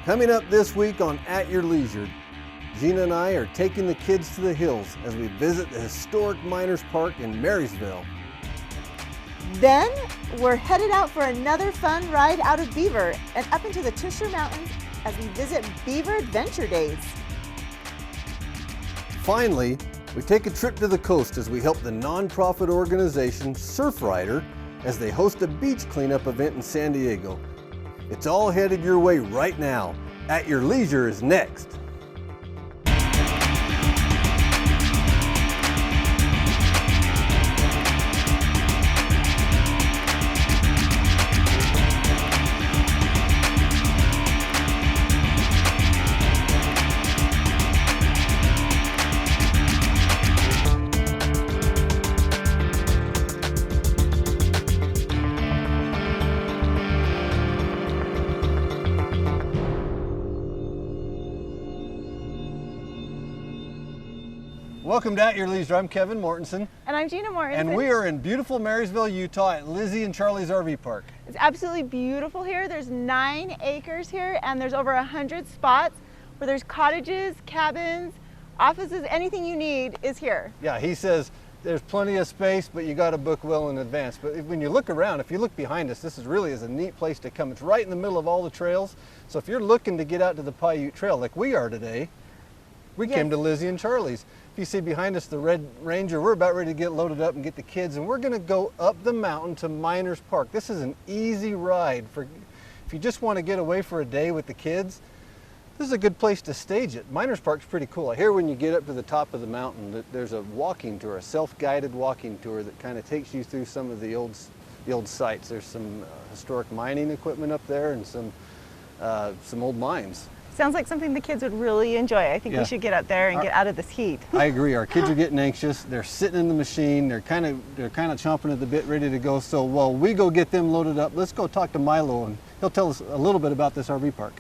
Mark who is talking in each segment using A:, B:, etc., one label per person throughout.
A: Coming up this week on At Your Leisure, Gina and I are taking the kids to the hills as we visit the historic Miners Park in Marysvale.
B: Then we're headed out for another fun ride out of Beaver and up into the Tushar Mountains as we visit Beaver Adventure Days.
A: Finally, we take a trip to the coast as we help the nonprofit organization Surf Rider as they host a beach cleanup event in San Diego. It's all headed your way right now. At Your Leisure is next. Welcome to At Your Leisure. I'm Kevin Mortensen.
B: And I'm Gina Mortensen.
A: And we are in beautiful Marysvale, Utah at Lizzie and Charlie's RV Park.
B: It's absolutely beautiful here. There's 9 acres here and there's over 100 spots where there's cottages, cabins, offices, anything you need is here.
A: Yeah, he says there's plenty of space, but you got to book well in advance. But when you look around, if you look behind us, this is a neat place to come. It's right in the middle of all the trails. So if you're looking to get out to the Paiute Trail like we are today, we came to Lizzie and Charlie's. If you see behind us the Red Ranger, we're about ready to get loaded up and get the kids, and we're going to go up the mountain to Miners Park. This is an easy ride. If you just want to get away for a day with the kids, this is a good place to stage it. Miners Park's pretty cool. I hear when you get up to the top of the mountain that there's a walking tour, a self-guided walking tour that kind of takes you through some of the old sites. There's some historic mining equipment up there and some old mines.
B: Sounds like something the kids would really enjoy. I think we should get out there and get out of this heat.
A: I agree. Our kids are getting anxious. They're sitting in the machine. They're kind of chomping at the bit, ready to go. So while we go get them loaded up, let's go talk to Milo, and he'll tell us a little bit about this RV park.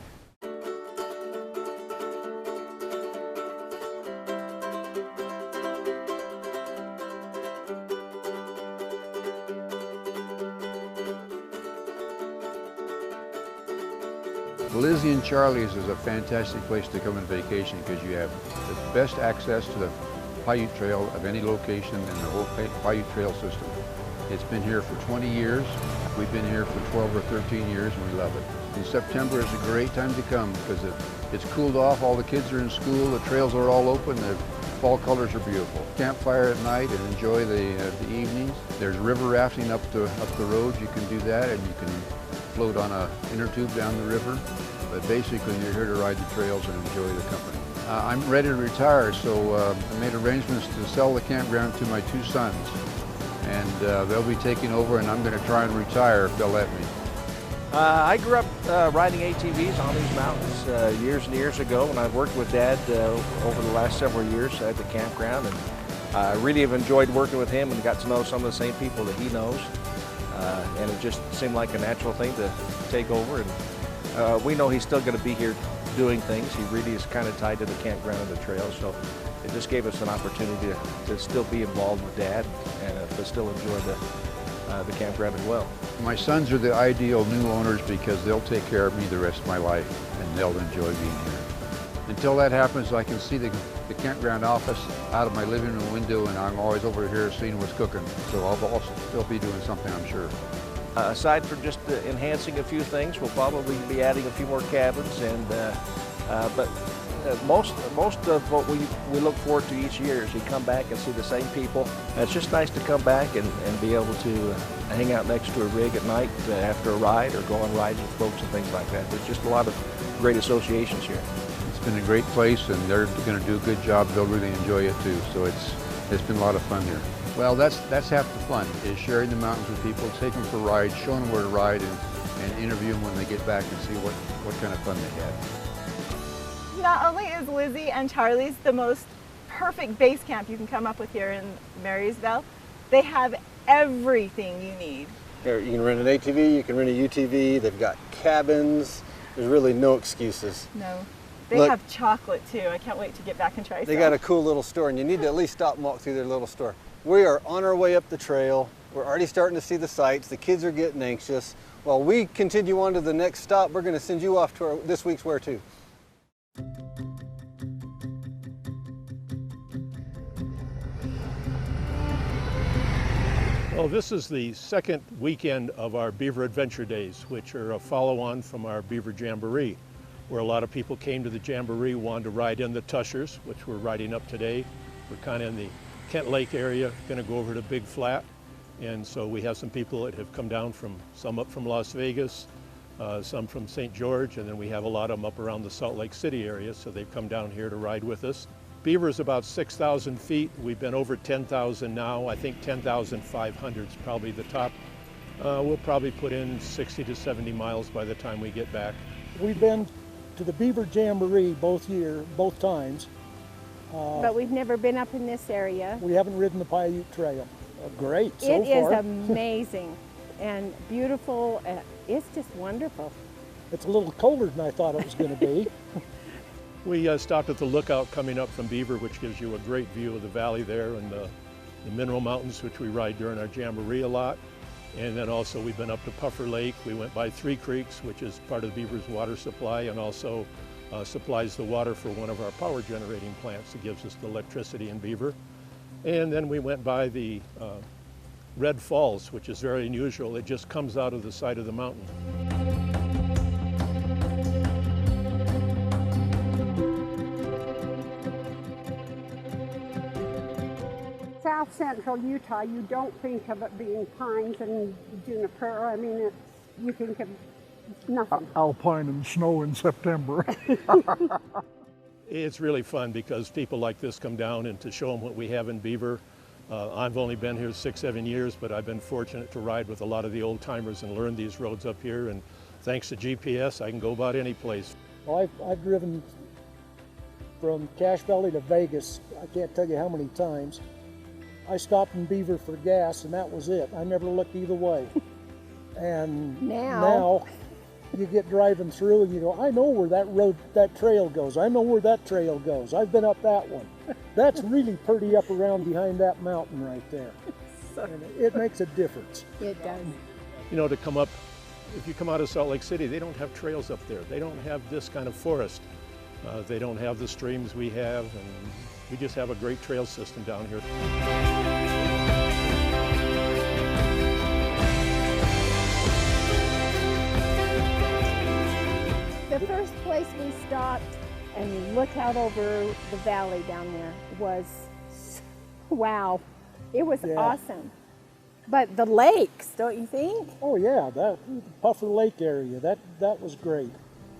C: Lizzie and Charlie's is a fantastic place to come on vacation because you have the best access to the Paiute Trail of any location in the whole Paiute Trail system. It's been here for 20 years. We've been here for 12 or 13 years and we love it. In September is a great time to come because it's cooled off, all the kids are in school, the trails are all open, the fall colors are beautiful. Campfire at night and enjoy the evenings. There's river rafting up the road, you can do that, and you can float on a inner tube down the river. But basically you're here to ride the trails and enjoy the company. I'm ready to retire, so I made arrangements to sell the campground to my 2 sons. And they'll be taking over, and I'm going to try and retire if they'll let me.
D: I grew up riding ATVs on these mountains years and years ago, and I've worked with Dad over the last several years at the campground. And I really have enjoyed working with him and got to know some of the same people that he knows. And it just seemed like a natural thing to take over. And we know he's still going to be here doing things. He really is kind of tied to the campground and the trail, so it just gave us an opportunity to still be involved with Dad and to still enjoy the campground as well.
C: My sons are the ideal new owners because they'll take care of me the rest of my life and they'll enjoy being here. Until that happens, I can see the campground office out of my living room window, and I'm always over here seeing what's cooking, so I'll also still be doing something, I'm sure.
D: Aside from just enhancing a few things, we'll probably be adding a few more cabins, and but most of what we look forward to each year is you come back and see the same people. And it's just nice to come back and be able to hang out next to a rig at night after a ride, or go on rides with folks and things like that. There's just a lot of great associations here.
C: It's been a great place, and they're going to do a good job. They'll really enjoy it too, so it's been a lot of fun here. Well, that's half the fun, is sharing the mountains with people, taking them for rides, showing them where to ride, and interview them when they get back and see what kind of fun they had.
B: Not only is Lizzie and Charlie's the most perfect base camp you can come up with here in Marysvale, they have everything you need.
A: Here, you can rent an ATV, you can rent a UTV, they've got cabins. There's really no excuses.
B: No. They have chocolate too. I can't wait to get back and try some.
A: They got a cool little store, and you need to at least stop and walk through their little store. We are on our way up the trail. We're already starting to see the sights. The kids are getting anxious. While we continue on to the next stop, we're going to send you off to this week's Where To.
E: Well, this is the second weekend of our Beaver Adventure Days, which are a follow-on from our Beaver Jamboree, where a lot of people came to the Jamboree, wanted to ride in the Tushars, which we're riding up today. We're kind of in the Kent Lake area, going to go over to Big Flat. And so we have some people that have come down from, some up from Las Vegas, some from St. George, and then we have a lot of them up around the Salt Lake City area, so they've come down here to ride with us. Beaver is about 6,000 feet. We've been over 10,000 now. I think 10,500 is probably the top. We'll probably put in 60 to 70 miles by the time we get back.
F: We've been to the Beaver Jamboree both times.
G: But we've never been up in this area.
F: We haven't ridden the Paiute Trail. Great so
G: It is
F: far.
G: amazing and beautiful. It's just wonderful.
F: It's a little colder than I thought it was going to be.
E: We stopped at the lookout coming up from Beaver, which gives you a great view of the valley there and the Mineral Mountains, which we ride during our Jamboree a lot. And then also we've been up to Puffer Lake. We went by Three Creeks, which is part of Beaver's water supply and also supplies the water for one of our power generating plants that gives us the electricity in Beaver. And then we went by the Red Falls, which is very unusual. It just comes out of the side of the mountain.
H: South central Utah, you don't think of it being pines and juniper. I mean, you think of nothing.
F: Alpine and snow in September.
E: It's really fun because people like this come down and to show them what we have in Beaver. I've only been here 6-7 years, but I've been fortunate to ride with a lot of the old timers and learn these roads up here. And thanks to GPS, I can go about any place.
F: Well, I've driven from Cache Valley to Vegas. I can't tell you how many times. I stopped in Beaver for gas, and that was it. I never looked either way. And now you get driving through and you go, I know where that trail goes. I know where that trail goes. I've been up that one. That's really pretty up around behind that mountain right there. And it makes a difference.
G: It does.
E: You know, to come up, if you come out of Salt Lake City, they don't have trails up there. They don't have this kind of forest. They don't have the streams we have, and we just have a great trail system down here.
G: The first place we stopped and looked out over the valley down there was, wow, it was awesome. But the lakes, don't you think?
F: Oh yeah, that Puffer Lake area, that was great.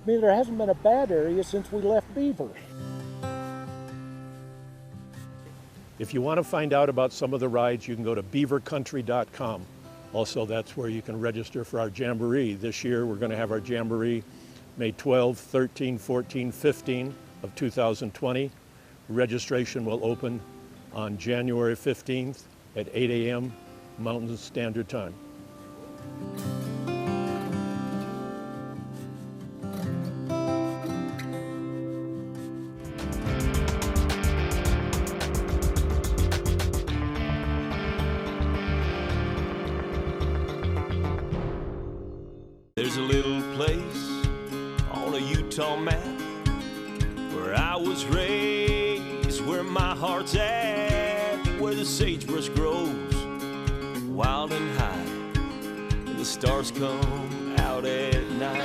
F: I mean, there hasn't been a bad area since we left Beaver.
E: If you want to find out about some of the rides, you can go to beavercountry.com. Also, that's where you can register for our Jamboree. This year, we're going to have our Jamboree May 12, 13, 14, 15 of 2020. Registration will open on January 15th at 8 a.m. Mountain Standard Time.
I: There's a little place on a Utah map where I was raised, where my heart's at, where the sagebrush grows wild and high, and the stars come out at night.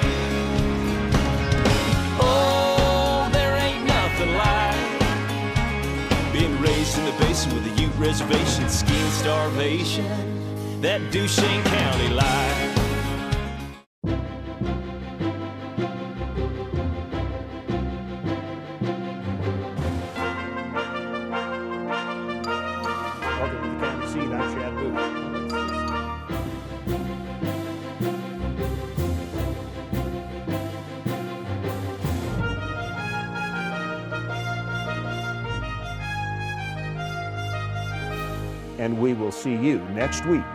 I: Oh, there ain't nothing like being raised in the basin with a Ute reservation, skiing starvation, that Duchesne County life.
J: And we will see you next week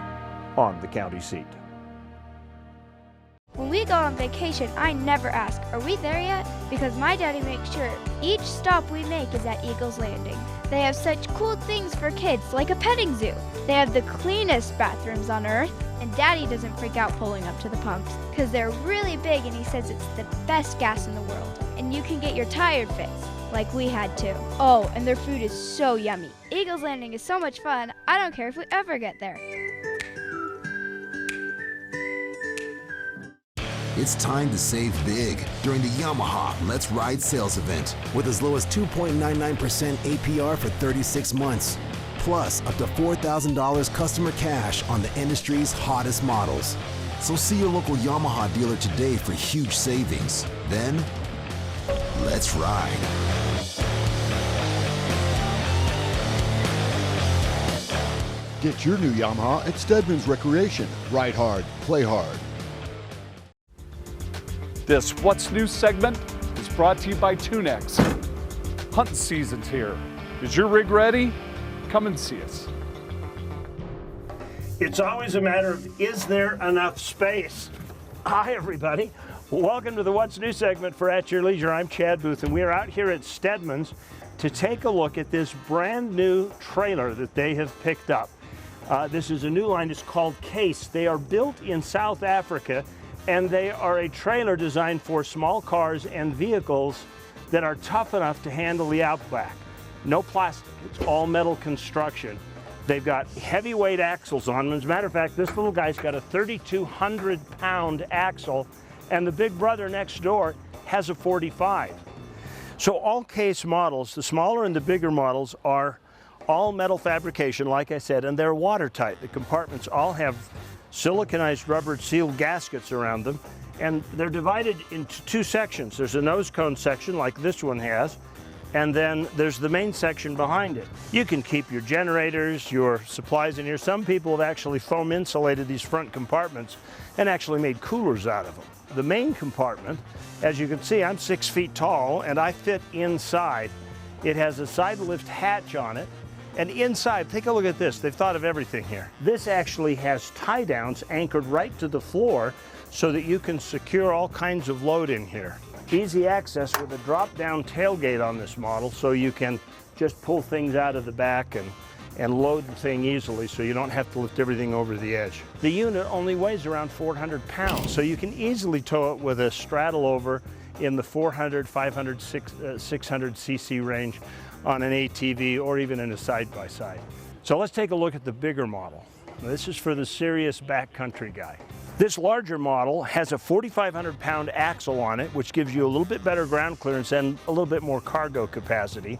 J: on the County Seat.
K: When we go on vacation, I never ask, are we there yet? Because my daddy makes sure each stop we make is at Eagles Landing. They have such cool things for kids, like a petting zoo. They have the cleanest bathrooms on Earth, and Daddy doesn't freak out pulling up to the pumps because they're really big and he says it's the best gas in the world. And you can get your tire fixed, like we had to. Oh, and their food is so yummy. Eagles Landing is so much fun, I don't care if we ever get there.
L: It's time to save big during the Yamaha Let's Ride sales event with as low as 2.99% APR for 36 months. Plus, up to $4,000 customer cash on the industry's hottest models. So see your local Yamaha dealer today for huge savings. Then, let's ride.
M: Get your new Yamaha at Stedman's Recreation. Ride hard, play hard.
N: This What's New segment is brought to you by Tunex. Hunting season's here. Is your rig ready? Come and see us.
O: It's always a matter of, is there enough space? Hi, everybody. Welcome to the What's New segment for At Your Leisure. I'm Chad Booth, and we are out here at Stedman's to take a look at this brand new trailer that they have picked up. This is a new line. It's called Case. They are built in South Africa, and they are a trailer designed for small cars and vehicles that are tough enough to handle the outback. No plastic, it's all metal construction. They've got heavyweight axles on them. As a matter of fact, this little guy's got a 3,200-pound axle, and the big brother next door has a 45. So all Case models, the smaller and the bigger models, are all metal fabrication, like I said, and they're watertight. The compartments all have siliconized rubber sealed gaskets around them, and they're divided into two sections. There's a nose cone section like this one has, and then there's the main section behind it. You can keep your generators, your supplies in here. Some people have actually foam insulated these front compartments and actually made coolers out of them. The main compartment, as you can see, I'm 6 feet tall and I fit inside. It has a side lift hatch on it. And inside, take a look at this. They've thought of everything here. This actually has tie downs anchored right to the floor so that you can secure all kinds of load in here. Easy access with a drop down tailgate on this model, so you can just pull things out of the back and load the thing easily so you don't have to lift everything over the edge. The unit only weighs around 400 pounds, so you can easily tow it with a straddle over in the 400, 500, 600 cc range on an ATV or even in a side-by-side. So let's take a look at the bigger model. This is for the serious backcountry guy. This larger model has a 4,500-pound axle on it, which gives you a little bit better ground clearance and a little bit more cargo capacity.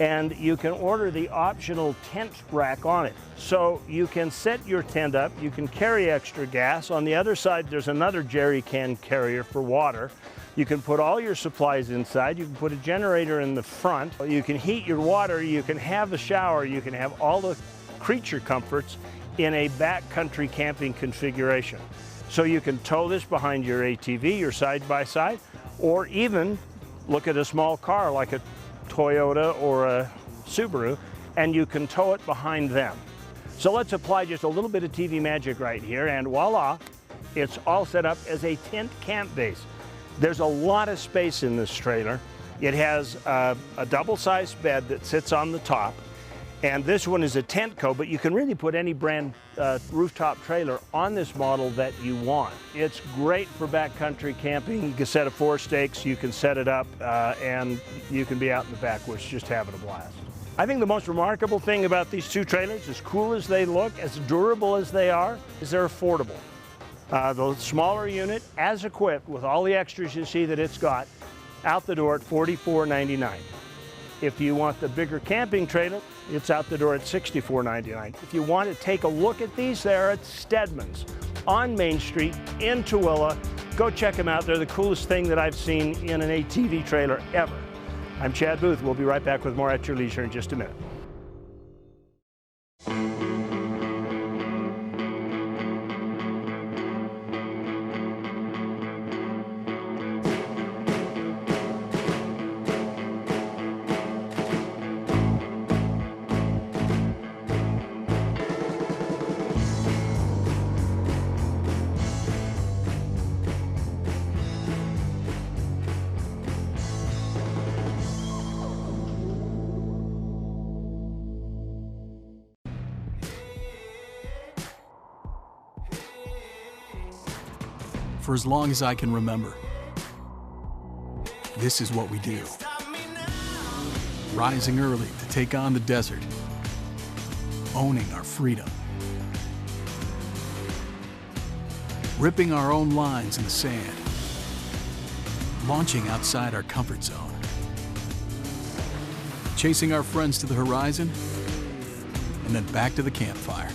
O: And you can order the optional tent rack on it. So you can set your tent up, you can carry extra gas. On the other side, there's another jerry can carrier for water. You can put all your supplies inside. You can put a generator in the front. You can heat your water. You can have a shower. You can have all the creature comforts in a backcountry camping configuration. So you can tow this behind your ATV, your side-by-side, or even look at a small car like a Toyota or a Subaru, and you can tow it behind them. So let's apply just a little bit of TV magic right here, and voila, it's all set up as a tent camp base. There's a lot of space in this trailer. It has a double-sized bed that sits on the top, and this one is a Tentco, but you can really put any brand rooftop trailer on this model that you want. It's great for backcountry camping. You can set up 4 stakes, you can set it up, and you can be out in the backwoods just having a blast. I think the most remarkable thing about these two trailers, as cool as they look, as durable as they are, is they're affordable. The smaller unit, as equipped with all the extras you see that it's got, out the door at $44.99. If you want the bigger camping trailer, it's out the door at $64.99. If you want to take a look at these, they're at Stedman's on Main Street in Tooele. Go check them out. They're the coolest thing that I've seen in an ATV trailer ever. I'm Chad Booth. We'll be right back with more At Your Leisure in just a minute.
P: for as long as I can remember. This is what we do. Rising early to take on the desert, owning our freedom, ripping our own lines in the sand, launching outside our comfort zone, chasing our friends to the horizon, and then back to the campfire.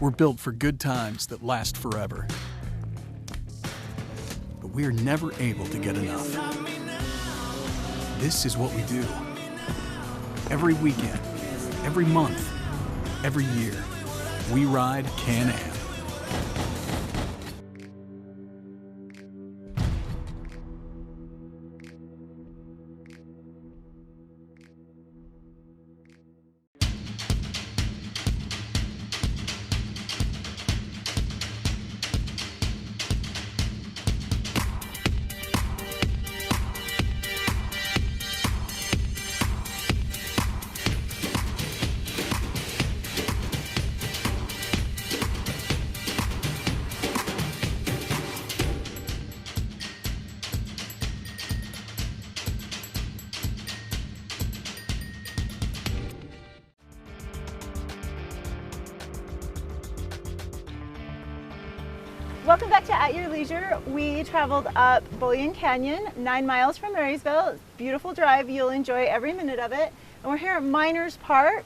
P: We're built for good times that last forever. But we're never able to get enough. This is what we do. Every weekend, every month, every year, we ride Can-Am.
B: Welcome back to At Your Leisure. We traveled up Bullion Canyon, 9 miles from Marysville. Beautiful drive, you'll enjoy every minute of it. And we're here at Miners Park,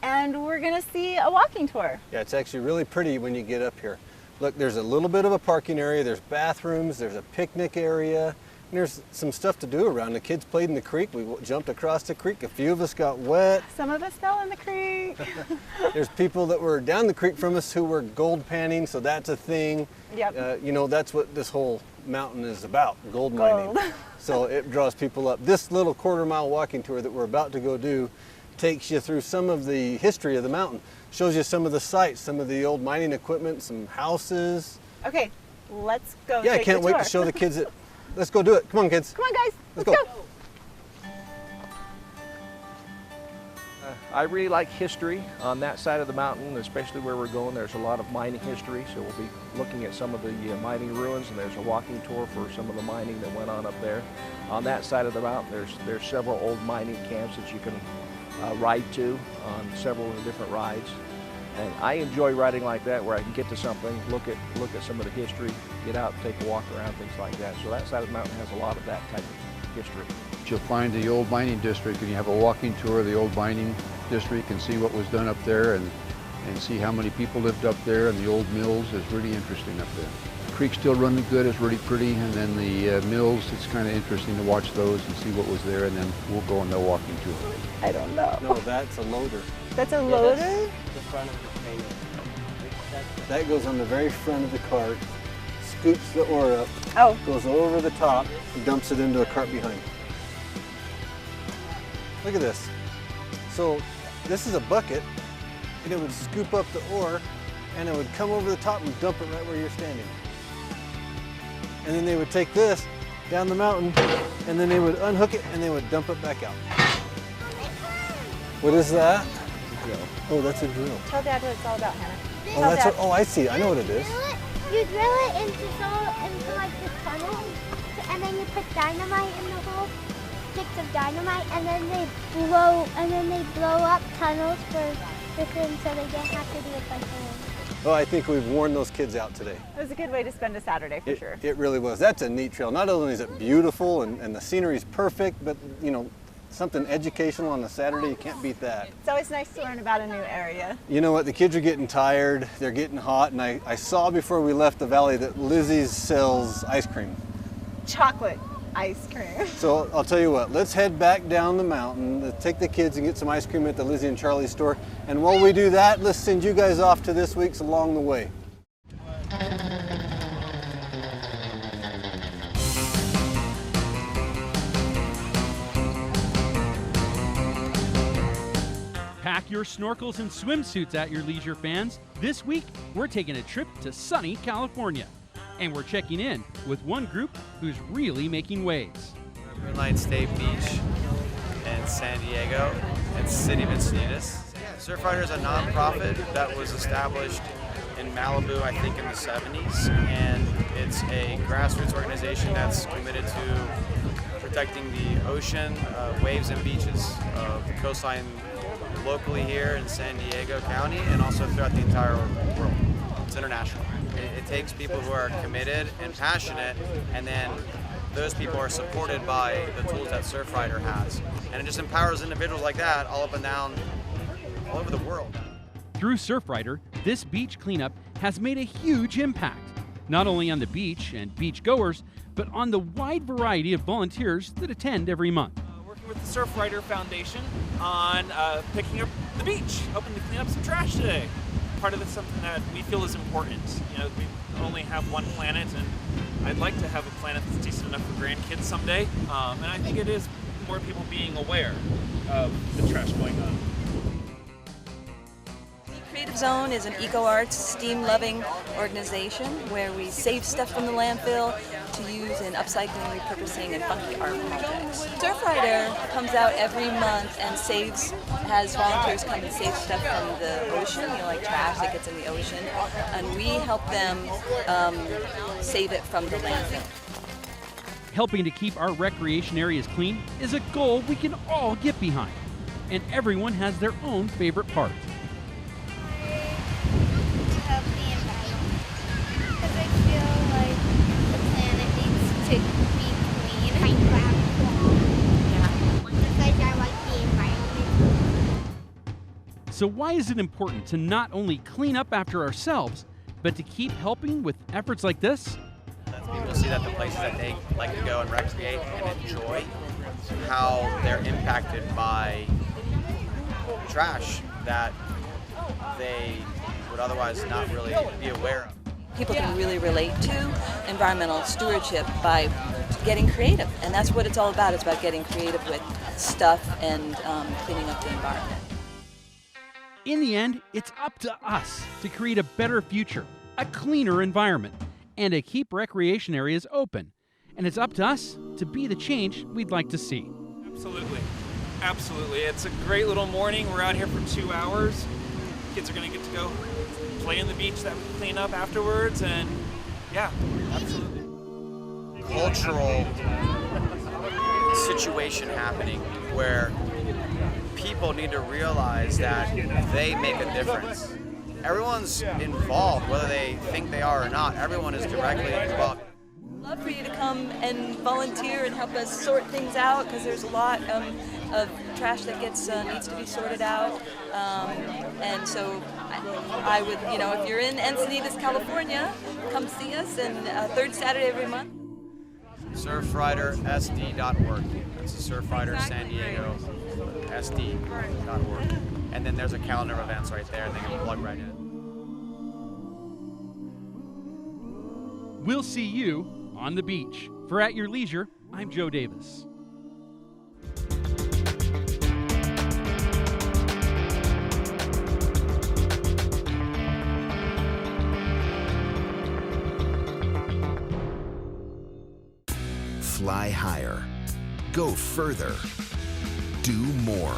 B: and we're gonna see a walking tour.
A: Yeah, it's actually really pretty when you get up here. Look, there's a little bit of a parking area, there's bathrooms, there's a picnic area, and there's some stuff to do around. The kids played in the creek, we jumped across the creek, a few of us got wet.
B: Some of us fell in the creek.
A: There's people that were down the creek from us who were gold panning, so that's a thing.
B: Yep.
A: You know, that's what this whole mountain is about, gold mining. So it draws people up. This little quarter-mile walking tour that we're about to go do takes you through some of the history of the mountain. Shows you some of the sites, some of the old mining equipment, some houses.
B: Okay, let's go.
A: Yeah, I can't wait to show the kids it. Let's go do it. Come on, kids.
B: Come on, guys. Let's go.
D: I really like history on that side of the mountain, especially where we're going. There's a lot of mining history, so we'll be looking at some of the mining ruins, and there's a walking tour for some of the mining that went on up there. On that side of the mountain, there's several old mining camps that you can ride to on several of the different rides. And I enjoy riding like that, where I can get to something, look at some of the history, get out, take a walk around, things like that. So that side of the mountain has a lot of that type of history.
C: You'll find the old mining district, and you have a walking tour of the old mining district and see what was done up there and see how many people lived up there, and the old mills is really interesting up there. The creek's still running good, it's really pretty, and then the mills, it's kind of interesting to watch those and see what was there, and then we'll go on the walking tour.
B: I don't know.
A: No, that's a loader.
B: That's a loader?
Q: That's the front of the trailer.
A: That goes on the very front of the cart, scoops the ore up, goes over the top, and dumps it into a cart behind. Look at this. So this is a bucket, and it would scoop up the ore, and it would come over the top and dump it right where you're standing. And then they would take this down the mountain, and then they would unhook it, and they would dump it back out. What is that? Oh, that's a drill.
B: Tell Dad what it's all about, Hannah.
A: Oh, that's what, oh, I see. I know what it is.
R: You drill it into like this tunnel, and then you put dynamite in the hole, sticks of dynamite, and then they blow up tunnels for things so they don't have to do it by hand.
A: Oh, I think we've worn those kids out today.
B: It was a good way to spend a Saturday for sure.
A: It really was. That's a neat trail. Not only is it beautiful and the scenery's perfect, but you know, something educational on a Saturday, you can't beat that.
B: It's always nice to learn about a new area.
A: You know what, the kids are getting tired, they're getting hot, and I saw before we left the valley that Lizzie's sells ice cream.
B: Chocolate ice cream.
A: So I'll tell you what, let's head back down the mountain, let's take the kids and get some ice cream at the Lizzie and Charlie's store, and while we do that, let's send you guys off to this week's Along the Way.
S: Pack your snorkels and swimsuits at your leisure, fans. This week, we're taking a trip to sunny California. And we're checking in with one group who's really making waves.
T: Greenlight State Beach in San Diego and City of Encinitas. Surfrider is a nonprofit that was established in Malibu, I think in the 70s, and it's a grassroots organization that's committed to protecting the ocean, waves and beaches of the coastline locally here in San Diego County and also throughout the entire world. It's international. It takes people who are committed and passionate, and then those people are supported by the tools that Surfrider has. And it just empowers individuals like that all up and down, all over the world.
S: Through Surfrider, this beach cleanup has made a huge impact, not only on the beach and beach goers, but on the wide variety of volunteers that attend every month.
U: Working with the Surfrider Foundation on picking up the beach, hoping to clean up some trash today. Part of it's something that we feel is important. You know, we only have one planet, and I'd like to have a planet that's decent enough for grandkids someday. And I think it is more people being aware of the trash going on.
V: Creative Zone is an eco-arts, STEAM-loving organization where we save stuff from the landfill to use in upcycling, repurposing, and funky art projects. Surfrider comes out every month and has volunteers come and save stuff from the ocean, like trash that gets in the ocean, and we help them save it from the landfill.
S: Helping to keep our recreation areas clean is a goal we can all get behind, and everyone has their own favorite part.
R: Help the environment, because I feel like the planet needs to be clean. Because I like the environment.
S: So why is it important to not only clean up after ourselves, but to keep helping with efforts like this?
T: People see that the places that they like to go and recreate and enjoy, how they're impacted by trash that they would otherwise not really be aware of.
V: People can really relate to environmental stewardship by getting creative, and that's what it's all about. It's about getting creative with stuff and cleaning up the environment.
S: In the end, it's up to us to create a better future, a cleaner environment, and to keep recreation areas open. And it's up to us to be the change we'd like to see.
U: Absolutely. Absolutely. It's a great little morning. We're out here for 2 hours. Kids are going to get to go play in the beach that we clean up afterwards, and yeah, absolutely.
T: Cultural situation happening where people need to realize that they make a difference. Everyone's involved, whether they think they are or not. Everyone is directly involved.
V: I'd love for you to come and volunteer and help us sort things out, because there's a lot of trash that needs to be sorted out. And so I would, if you're in Encinitas, California, come see us, and third Saturday every month.
T: SurfriderSD.org. That's the Surfrider San Diego SD.org. And then there's a calendar of events right there, and they can plug right in.
S: We'll see you on the beach. For At Your Leisure, I'm Joe Davis.
L: Fly higher. Go further. Do more.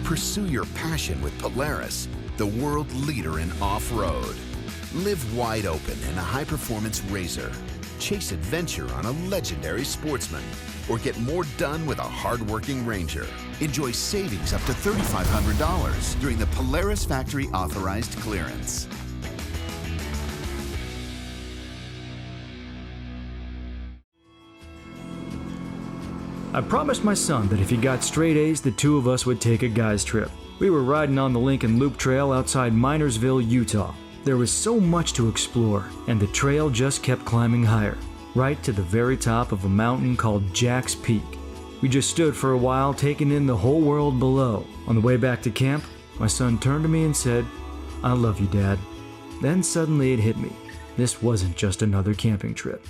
L: Pursue your passion with Polaris, the world leader in off-road. Live wide open in a high-performance RZR. Chase adventure on a legendary Sportsman. Or get more done with a hard-working Ranger. Enjoy savings up to $3,500 during the Polaris Factory Authorized Clearance.
W: I promised my son that if he got straight A's, the two of us would take a guys trip. We were riding on the Lincoln Loop Trail outside Marysvale, Utah. There was so much to explore, and the trail just kept climbing higher, right to the very top of a mountain called Jack's Peak. We just stood for a while, taking in the whole world below. On the way back to camp, my son turned to me and said, "I love you, Dad." Then suddenly it hit me. This wasn't just another camping trip.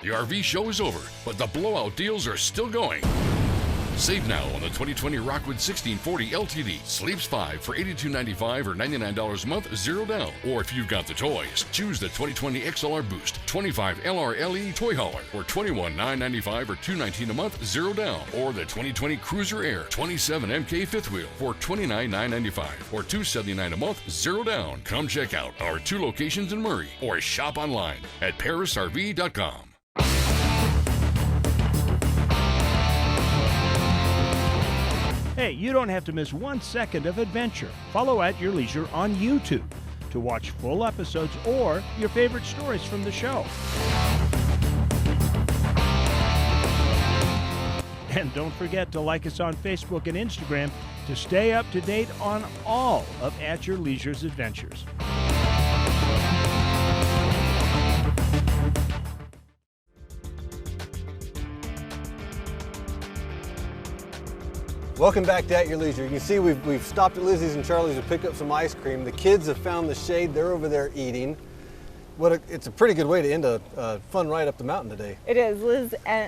X: The RV show is over, but the blowout deals are still going.
F: Save now on the 2020 Rockwood 1640 LTD. Sleeps 5 for $82.95 or $99 a month, 0 down. Or if you've got the toys, choose the 2020 XLR Boost, 25 LR LE Toy Hauler for $21,995 or $219 a month, 0 down. Or the 2020 Cruiser Air 27 MK fifth wheel for $29,995 or $279 a month, 0 down. Come check out our 2 locations in Murray or shop online at parisrv.com.
O: Hey, you don't have to miss 1 second of adventure. Follow At Your Leisure on YouTube to watch full episodes or your favorite stories from the show. And don't forget to like us on Facebook and Instagram to stay up to date on all of At Your Leisure's adventures.
A: Welcome back to At Your Leisure. You can see we've stopped at Lizzie's and Charlie's to pick up some ice cream. The kids have found the shade. They're over there eating. It's a pretty good way to end a fun ride up the mountain today.
B: It is.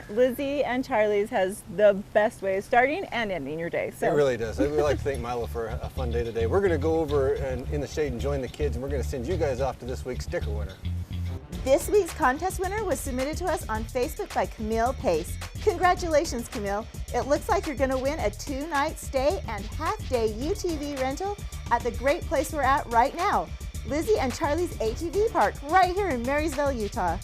B: Lizzie and Charlie's has the best way of starting and ending your day. So.
A: It really does. I'd really like to thank Milo for a fun day today. We're going to go over in the shade and join the kids, and we're going to send you guys off to this week's sticker winner.
B: This week's contest winner was submitted to us on Facebook by Camille Pace. Congratulations, Camille. It looks like you're going to win a 2-night stay and half-day UTV rental at the great place we're at right now, Lizzie and Charlie's ATV Park, right here in Marysvale, Utah.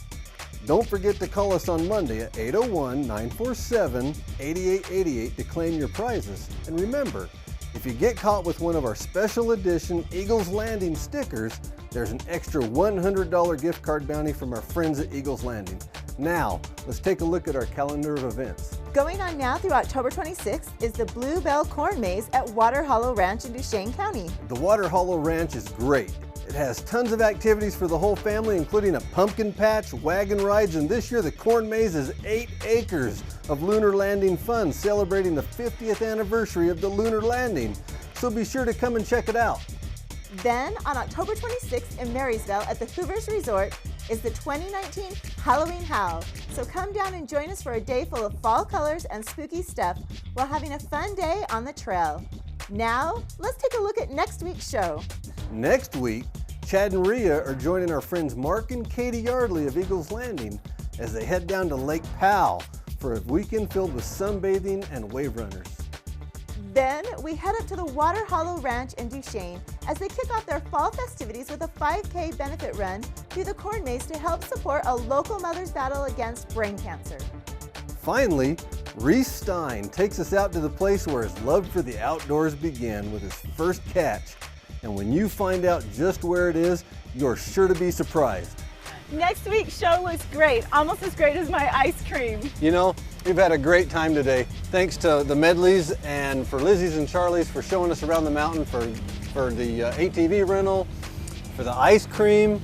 A: Don't forget to call us on Monday at 801-947-8888 to claim your prizes. And remember, if you get caught with one of our special edition Eagles Landing stickers, there's an extra $100 gift card bounty from our friends at Eagles Landing. Now, let's take a look at our calendar of events.
B: Going on now through October 26th is the Bluebell Corn Maze at Water Hollow Ranch in Duchesne County.
A: The Water Hollow Ranch is great. It has tons of activities for the whole family, including a pumpkin patch, wagon rides, and this year the Corn Maze is 8 acres of lunar landing fun, celebrating the 50th anniversary of the lunar landing. So be sure to come and check it out.
B: Then, on October 26th in Marysvale at the Hoovers Resort is the 2019 Halloween Howl. So come down and join us for a day full of fall colors and spooky stuff while having a fun day on the trail. Now, let's take a look at next week's show.
A: Next week, Chad and Rhea are joining our friends Mark and Katie Yardley of Eagles Landing as they head down to Lake Powell for a weekend filled with sunbathing and wave runners.
B: Then we head up to the Water Hollow Ranch in Duchesne as they kick off their fall festivities with a 5K benefit run through the Corn Maze to help support a local mother's battle against brain cancer.
A: Finally, Reese Stein takes us out to the place where his love for the outdoors began with his first catch. And when you find out just where it is, you're sure to be surprised.
B: Next week's show looks great, almost as great as my ice cream.
A: You know, we've had a great time today. Thanks to the Medleys and for Lizzie's and Charlie's for showing us around the mountain, for the ATV rental, for the ice cream.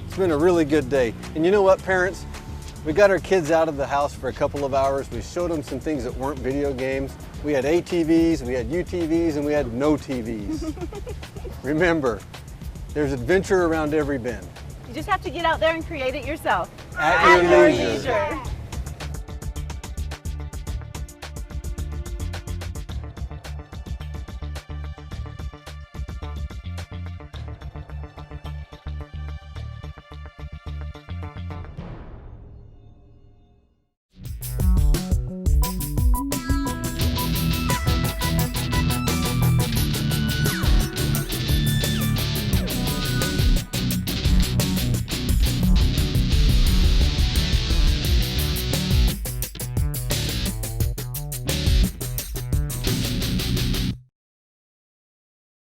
A: It's been a really good day. And you know what, parents? We got our kids out of the house for a couple of hours. We showed them some things that weren't video games. We had ATVs, we had UTVs, and we had no TVs. Remember, there's adventure around every bend.
B: You just have to get out there and create it yourself.
A: At your leisure.